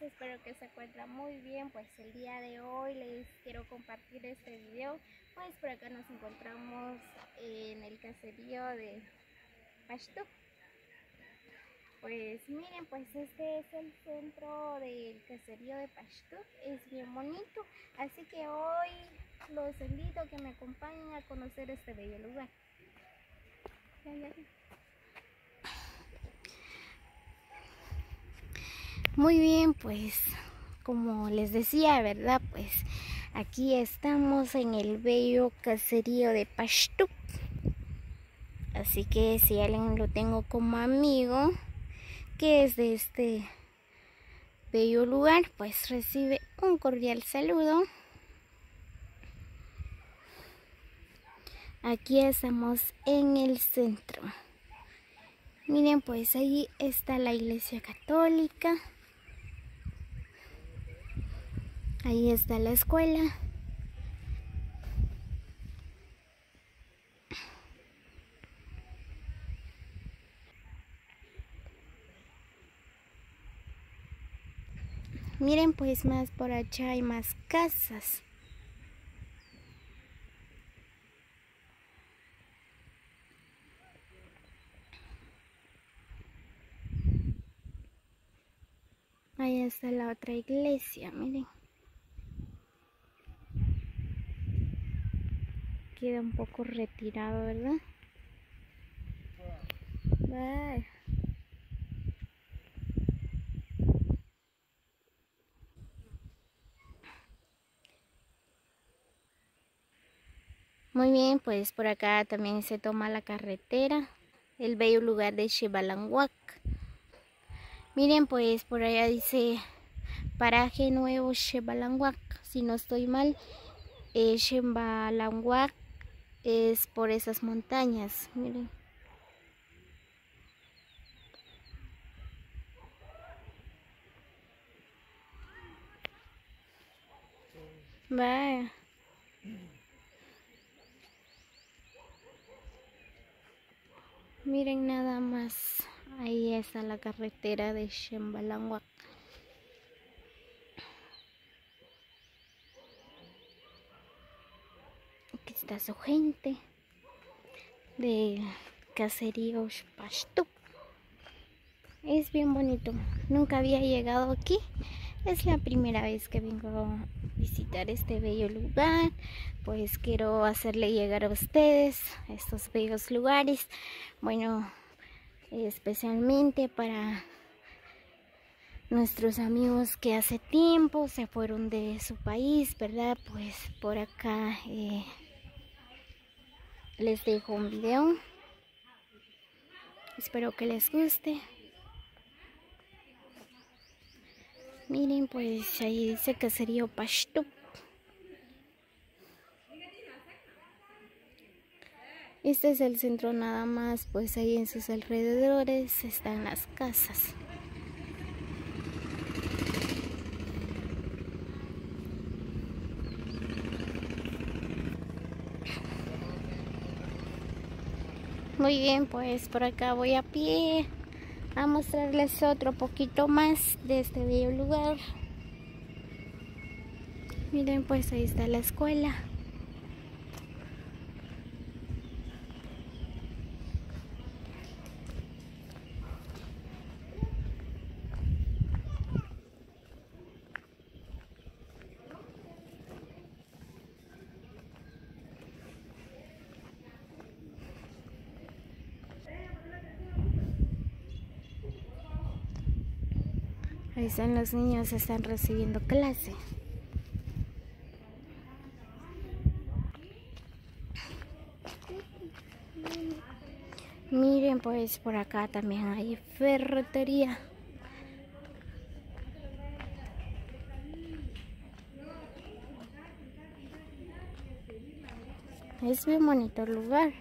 espero que se encuentren muy bien. Pues el día de hoy les quiero compartir este video. Pues por acá nos encontramos en el caserío de Pashtuc. Pues miren, pues este es el centro del caserío de Pashtuc, es bien bonito, así que hoy los invito a que me acompañen a conocer este bello lugar. Muy bien, pues como les decía, ¿verdad? Pues aquí estamos en el bello caserío de Pashtuc. Así que si alguien lo tengo como amigo que es de este bello lugar, pues recibe un cordial saludo. Aquí estamos en el centro. Miren, pues ahí está la iglesia católica. Ahí está la escuela. Miren, pues más por allá hay más casas. Ahí está la otra iglesia, miren. Queda un poco retirado, ¿verdad? Bye. Muy bien, pues por acá también se toma la carretera, el bello lugar de Xbalanguac. Miren, pues por allá dice paraje nuevo Xbalanguac, si no estoy mal. Xbalanguac es por esas montañas, miren. Vaya. Miren nada más, ahí está la carretera de Xbalanguac. Aquí está su gente del caserío Pashtuc. Es bien bonito, nunca había llegado aquí, es la primera vez que vengo a visitar este bello lugar. Pues quiero hacerle llegar a ustedes estos bellos lugares, bueno, especialmente para nuestros amigos que hace tiempo se fueron de su país, ¿verdad? Pues por acá les dejo un video, espero que les guste. Miren, pues ahí dice caserío Pashtuc. Este es el centro nada más, pues ahí en sus alrededores están las casas. Muy bien, pues por acá voy a pie a mostrarles otro poquito más de este bello lugar. Miren, pues ahí está la escuela. Ahí están los niños, están recibiendo clase. Miren, pues por acá también hay ferretería. Es bien bonito el lugar.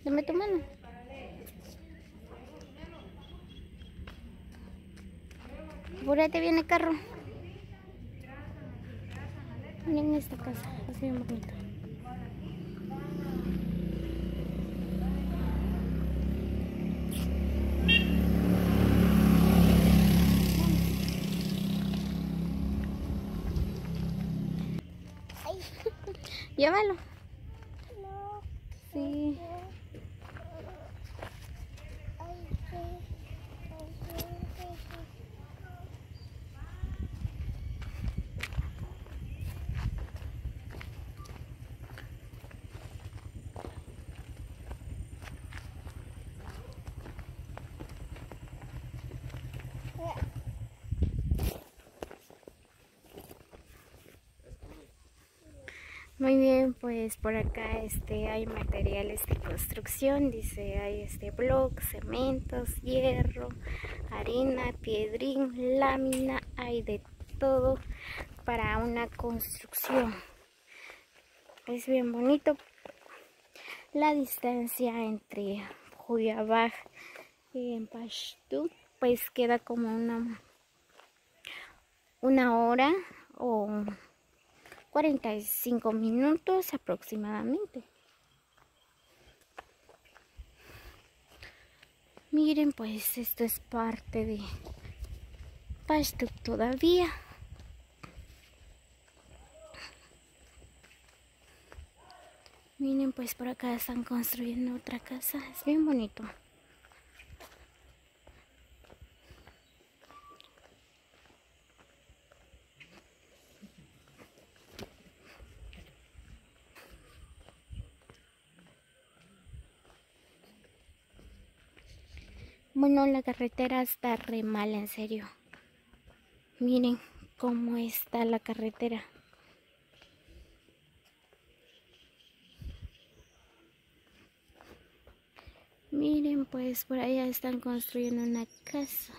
Dame tu mano. Apúrate, viene carro. Miren esta casa, es bien bonita. Llévalo. Sí. Muy bien, pues por acá hay materiales de construcción, dice, hay bloques, cementos, hierro, arena, piedrín, lámina, hay de todo para una construcción. Es bien bonito. La distancia entre Juyabaj y Pasto pues queda como una hora o 45 minutos aproximadamente. Miren, pues esto es parte de Pasto todavía. Miren, pues por acá están construyendo otra casa. Es bien bonito. Bueno, la carretera está re mal, en serio. Miren cómo está la carretera. Miren, pues por allá están construyendo una casa.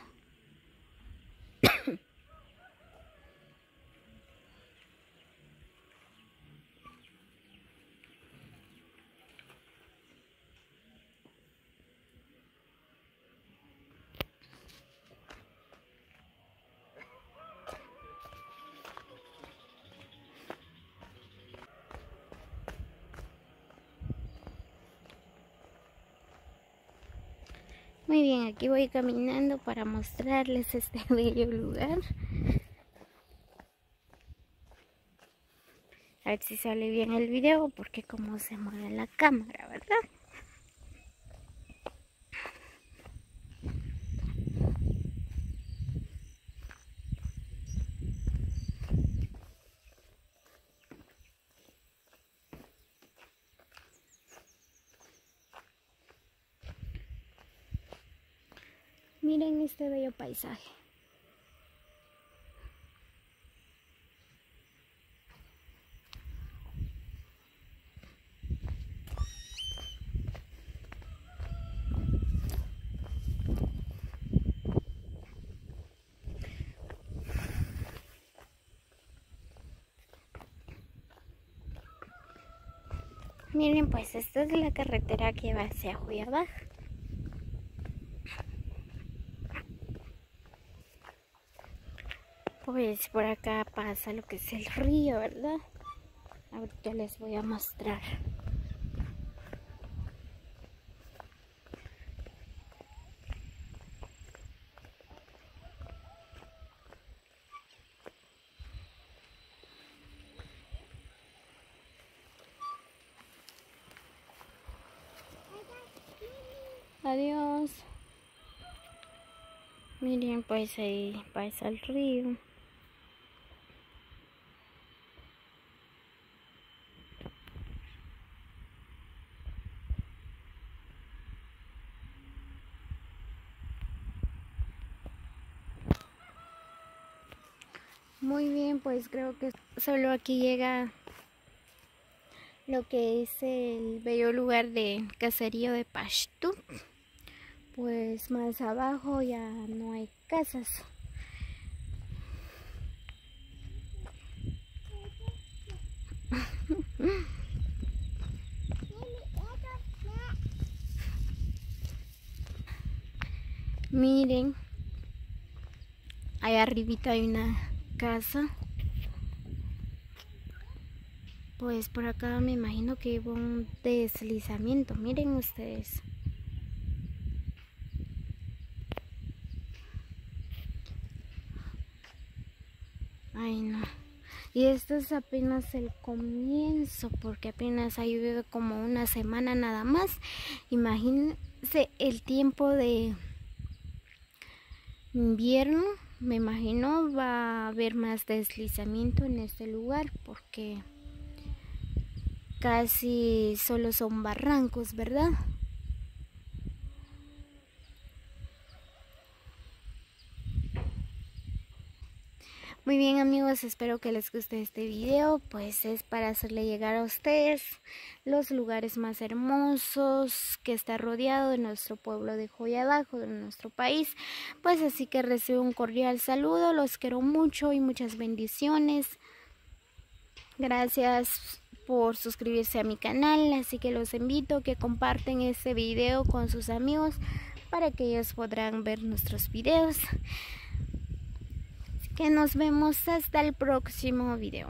Muy bien, aquí voy caminando para mostrarles este bello lugar. A ver si sale bien el video, porque como se mueve la cámara, ¿verdad? Miren este bello paisaje. Miren, pues esta es la carretera que va hacia Juyabaj. Pues por acá pasa lo que es el río, ¿verdad? Ahorita les voy a mostrar. Adiós. Miren, pues ahí pasa el río. Muy bien, pues creo que solo aquí llega lo que es el bello lugar de caserío de Pasto. Pues más abajo ya no hay casas. Miren, allá arribita hay una casa. Pues por acá me imagino que hubo un deslizamiento. Miren ustedes. Ay, no. Y esto es apenas el comienzo, porque apenas ha llovido como una semana nada más. Imagínense el tiempo de invierno, me imagino va a haber más deslizamiento en este lugar, porque casi solo son barrancos, ¿verdad? Muy bien, amigos, espero que les guste este video, pues es para hacerle llegar a ustedes los lugares más hermosos que está rodeado de nuestro pueblo de Joyadajo, de nuestro país. Pues así que recibo un cordial saludo, los quiero mucho y muchas bendiciones. Gracias por suscribirse a mi canal, así que los invito a que comparten este video con sus amigos para que ellos podrán ver nuestros videos. Que nos vemos hasta el próximo video.